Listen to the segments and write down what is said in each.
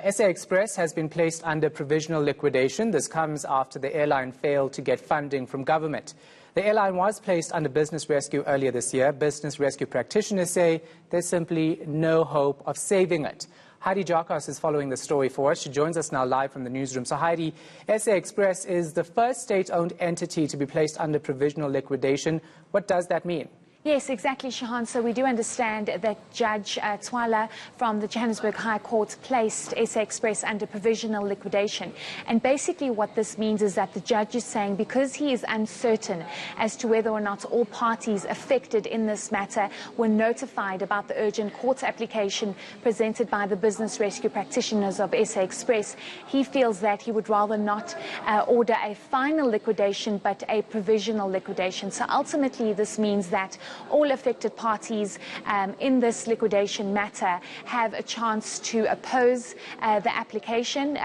SA Express has been placed under provisional liquidation. This comes after the airline failed to get funding from government. The airline was placed under business rescue earlier this year. Business rescue practitioners say there's simply no hope of saving it. Heidi Giokos is following the story for us. She joins us now live from the newsroom. So Heidi, SA Express is the first state-owned entity to be placed under provisional liquidation. What does that mean? Yes, exactly, Shahan. So we do understand that Judge Twala from the Johannesburg High Court placed SA Express under provisional liquidation. And basically what this means is that the judge is saying because he is uncertain as to whether or not all parties affected in this matter were notified about the urgent court application presented by the business rescue practitioners of SA Express, he feels that he would rather not order a final liquidation but a provisional liquidation. So ultimately this means that all affected parties in this liquidation matter have a chance to oppose the application,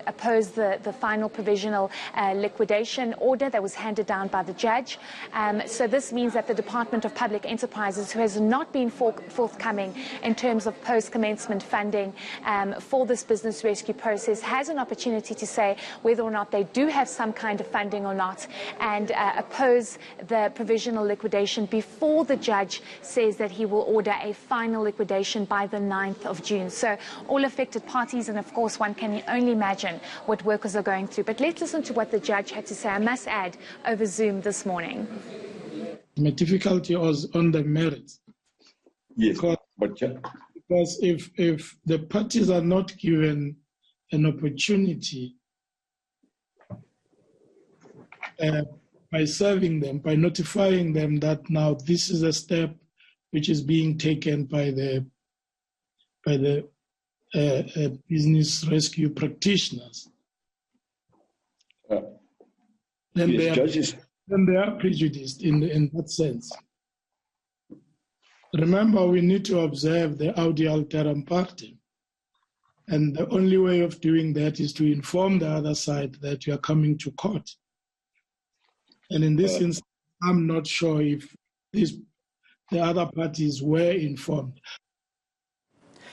oppose the final provisional liquidation order that was handed down by the judge. So this means that the Department of Public Enterprises, who has not been forthcoming in terms of post-commencement funding for this business rescue process, has an opportunity to say whether or not they do have some kind of funding or not and oppose the provisional liquidation before the judge says that he will order a final liquidation by the 9th of June. So all affected parties, and of course one can only imagine what workers are going through. But let's listen to what the judge had to say, I must add, over Zoom this morning. My difficulty was on the merits. Yes, because if the parties are not given an opportunity by serving them, by notifying them that now this is a step which is being taken by the business rescue practitioners, then they are prejudiced in that sense. Remember, we need to observe the audi alteram partem, and the only way of doing that is to inform the other side that you are coming to court. And in this instance, I'm not sure if the other parties were informed.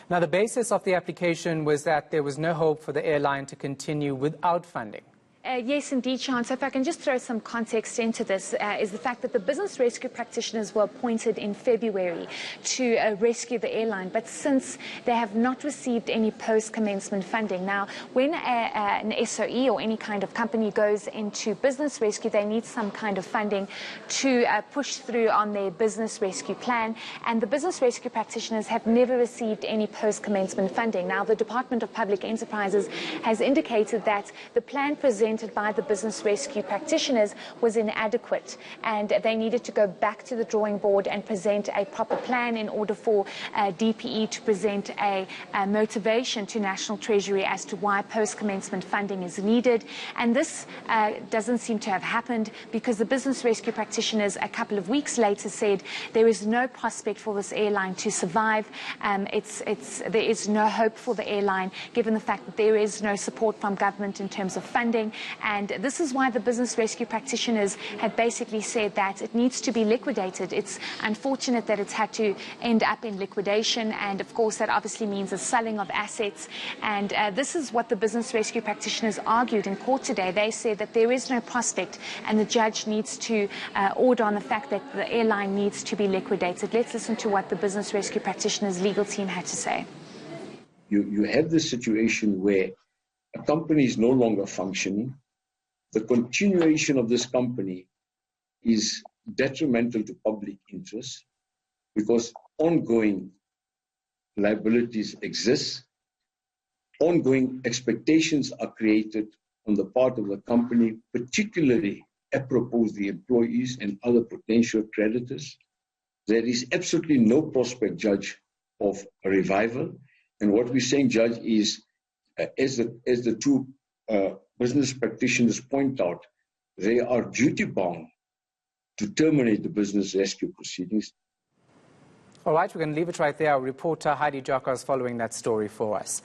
Now, the basis of the application was that there was no hope for the airline to continue without funding. Yes, indeed, Sean. So if I can just throw some context into this, is the fact that the business rescue practitioners were appointed in February to rescue the airline, but since they have not received any post-commencement funding. Now, when an SOE or any kind of company goes into business rescue, they need some kind of funding to push through on their business rescue plan, and the business rescue practitioners have never received any post-commencement funding. Now, the Department of Public Enterprises has indicated that the plan presented by the business rescue practitioners was inadequate, and they needed to go back to the drawing board and present a proper plan in order for DPE to present a motivation to National Treasury as to why post-commencement funding is needed. And this doesn't seem to have happened because the business rescue practitioners a couple of weeks later said there is no prospect for this airline to survive. There is no hope for the airline given the fact that there is no support from government in terms of funding. And this is why the business rescue practitioners have basically said that it needs to be liquidated. It's unfortunate that it's had to end up in liquidation, and of course that obviously means a selling of assets. And this is what the business rescue practitioners argued in court today. They said that there is no prospect and the judge needs to order on the fact that the airline needs to be liquidated. Let's listen to what the business rescue practitioners legal team had to say. You have this situation where a company is no longer functioning. The continuation of this company is detrimental to public interest because ongoing liabilities exist. Ongoing expectations are created on the part of the company, particularly apropos the employees and other potential creditors. There is absolutely no prospect, Judge, of a revival. And what we're saying, Judge, is as the two business practitioners point out, they are duty-bound to terminate the business rescue proceedings. All right, we're going to leave it right there. Our reporter Heidi Giokos following that story for us.